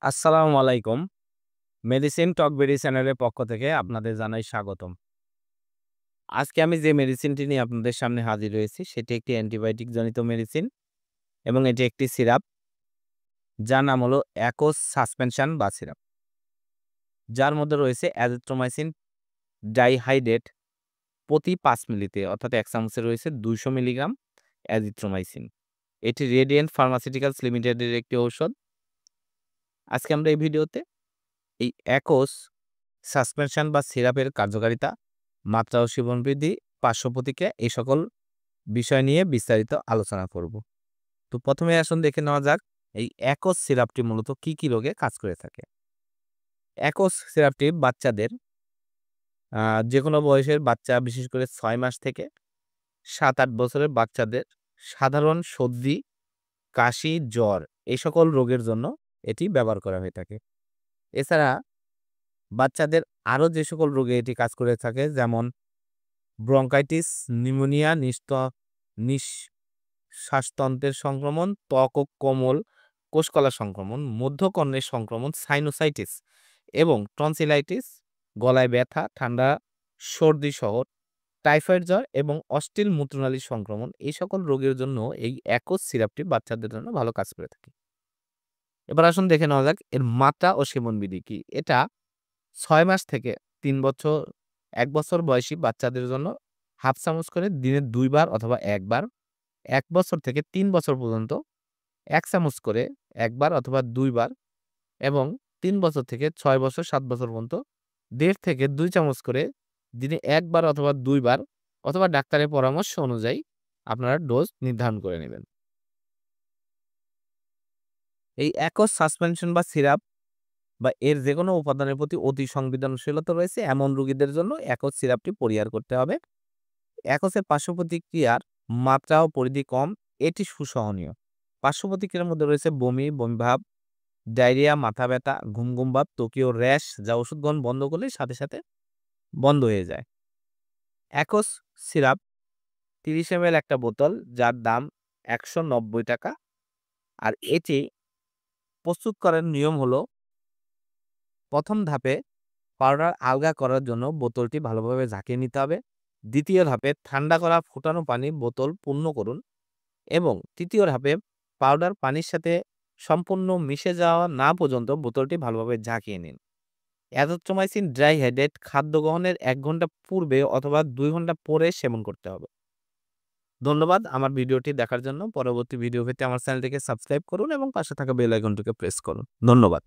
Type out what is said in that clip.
আসসালামু আলাইকুম। মেডিসিন টকবেরি চ্যানেলের পক্ষ থেকে আপনাদের জানাই স্বাগতম। আজকে আমি যে মেডিসিনটি নিয়ে আপনাদের সামনে হাজির হয়েছি সেটি একটি অ্যান্টিবায়োটিক জনিত মেডিসিন এবং এটি একটি সিরাপ যার নাম হলো অ্যাকোস সাসপেনশন বা সিরাপ। যার মধ্যে রয়েছে অ্যাজিথ্রোমাইসিন ডাইহাইড্রেট প্রতি ৫ মিলিতে অর্থাৎ ১ চামচে রয়েছে ২০০ মিলিগ্রাম অ্যাজিথ্রোমাইসিন। এটি রেডিয়েন্ট ফার্মাসিউটিক্যালস লিমিটেডের একটি ঔষধ। আজকে আমরা এই ভিডিওতে এই অ্যাকোস সাসপেনশন বা সিরাপের কার্যকারিতা, মাত্রা ও সেবনবিধি, পার্শ্বপ্রতিক্রিয়া এই সকল বিষয় নিয়ে বিস্তারিত আলোচনা করব। তো প্রথমে আসুন দেখে নেওয়া যাক এই অ্যাকোস সিরাপটি মূলত কি রোগে কাজ করে থাকে। অ্যাকোস সিরাপটি বাচ্চাদের যেকোনো বয়সের বাচ্চা বিশেষ করে ৬ মাস থেকে ৭-৮ বছরের বাচ্চাদের সাধারণ সর্দি, কাশি, জ্বর এই সকল রোগের জন্য এটি ব্যবহার করা হয়ে থাকে। এছাড়া বাচ্চাদের আরো যে সকল রোগে এটি কাজ করে থাকে যেমন ব্রঙ্কাইটিস, নিউমোনিয়া, নিঃশ্বাসতন্ত্রের সংক্রমণ, ত্বক ও কোমল কোষকলা সংক্রমণ, মধ্যকর্ণের সংক্রমণ, সাইনোসাইটিস এবং টনসিলাইটিস, গলায় ব্যথা, ঠান্ডা, সর্দি সহ টাইফয়েড জ্বর এবং অস্থির মূত্রনালীর সংক্রমণ এই সকল রোগের জন্য এই অ্যাকোস সিরাপটি বাচ্চাদের জন্য ভালো কাজ করে থাকে। এবার আসুন দেখে নেওয়া যাক এর মাত্রা ও সেবনবিধি কি। এটা ৬ মাস থেকে ৩ বছর ১ বছর বয়সী বাচ্চাদের জন্য ১/২ চামচ করে দিনে ২ বার অথবা ১ বার, ১ বছর থেকে ৩ বছর পর্যন্ত ১ চামচ করে ১ বার অথবা ২ বার এবং ৩ বছর থেকে ৬ বছর ৭ বছর পর্যন্ত ১.৫ থেকে ২ চামচ করে দিনে ১ বার অথবা ২ বার অথবা ডাক্তারের পরামর্শ অনুযায়ী আপনারা ডোজ নির্ধারণ করে নেবেন। এই অ্যাকোস সাসপেনশন বা সিরাপ বা এর যেকোনো উপাদানের প্রতি অতি সংবেদনশীলতা রয়েছে এমন রোগীদের জন্য অ্যাকোস সিরাপটি পরিহার করতে হবে। অ্যাকোসের পার্শ্বপ্রতিক্রিয়ার মাত্রা ও পরিধি কম, এটি সুসহনীয়। পার্শ্বপ্রতিক্রিয়ার মধ্যে রয়েছে বমি, বমিভাব, ডায়রিয়া, মাথা ব্যথা, ঘুম ভাব, ত্বকীয় র‍্যাশ যা ওষুধ গ্রহণ বন্ধ করলে সাথে বন্ধ হয়ে যায়। অ্যাকোস সিরাপ ৩০ ml একটা বোতল যার দাম ৳১৯০ আর এটি প্রস্তুত করার নিয়ম হলো ১ম ধাপে পাউডার আলগা করার জন্য বোতলটি ভালোভাবে ঝাঁকিয়ে নিতে হবে। দ্বিতীয় ধাপে ঠান্ডা করা ফুটানো পানি বোতল পূর্ণ করুন এবং তৃতীয় ধাপে পাউডার পানির সাথে সম্পূর্ণ মিশে যাওয়া না পর্যন্ত বোতলটি ভালোভাবে ঝাঁকিয়ে নিন। অ্যাজিথ্রোমাইসিন ডাইহাইড্রেট খাদ্য গ্রহণের ১ ঘন্টা পূর্বে অথবা ২ ঘন্টা পরে সেবন করতে হবে। ধন্যবাদ আমার ভিডিওটি দেখার জন্য। পরবর্তী ভিডিও পেতে আমার চ্যানেলটিকে সাবস্ক্রাইব করুন এবং পাশে থাকা বেল আইকনটিকে প্রেস করুন। ধন্যবাদ।